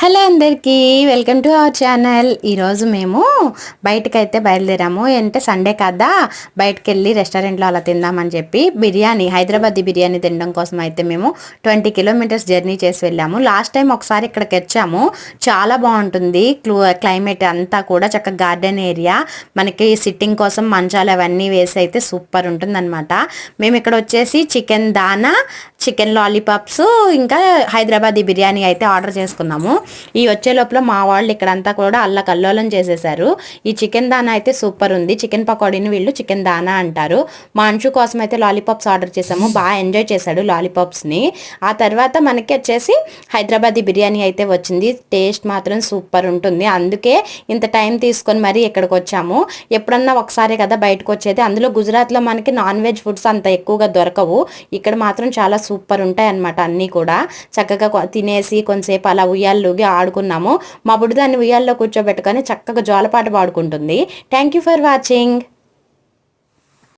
Hello అందరికీ welcome to our channel. ఈరోజు మేము బయటకైతే బయలుదేరాము. అంటే సండే కదా, బయటకు వెళ్ళి రెస్టారెంట్లో అలా తిందామని చెప్పి బిర్యానీ, హైదరాబాదీ బిర్యానీ తినడం కోసం అయితే మేము 20 కిలోమీటర్స్ జర్నీ చేసి వెళ్ళాము. లాస్ట్ టైం ఒకసారి ఇక్కడికి వచ్చాము, చాలా బాగుంటుంది. క్లైమేట్ అంతా కూడా చక్కగా గార్డెన్ ఏరియా, మనకి సిట్టింగ్ కోసం మంచాలు అవన్నీ వేసి అయితే సూపర్ ఉంటుంది అనమాట. మేము ఇక్కడ వచ్చేసి చికెన్ దానా, చికెన్ లాలీపాప్స్, ఇంకా హైదరాబాదీ బిర్యానీ అయితే ఆర్డర్ చేసుకున్నాము. ఈ వచ్చే లోపల మా వాళ్ళు ఇక్కడంతా కూడా అల్లకల్లోలం చేసేసారు. ఈ చికెన్ దానా అయితే సూపర్ ఉంది. చికెన్ పకోడీని వీళ్ళు చికెన్ దానా అంటారు. మా అంశు కోసం అయితే లాలీపాప్స్ ఆర్డర్ చేసాము. బాగా ఎంజాయ్ చేశాడు లాలీపాప్స్ని. ఆ తర్వాత మనకి వచ్చేసి హైదరాబాదీ బిర్యానీ అయితే వచ్చింది. టేస్ట్ మాత్రం సూపర్ ఉంటుంది. అందుకే ఇంత టైం తీసుకొని మరీ ఇక్కడికి వచ్చాము. ఎప్పుడన్నా ఒకసారి కదా బయటకు వచ్చేది. అందులో గుజరాత్లో మనకి నాన్ వెజ్ ఫుడ్స్ అంత ఎక్కువగా దొరకవు. ఇక్కడ మాత్రం చాలా సూపర్ ఉంటాయి అన్నమాట. అన్నీ కూడా చక్కగా తినేసి కొంతసేపు అలా ఉయ్యాల్లోకి ఆడుకున్నాము. మా బుడ్డి దాన్ని ఉయ్యాల్లో కూర్చోబెట్టుకొని చక్కగా జోలపాట పాడుకుంటుంది. Thank you for watching.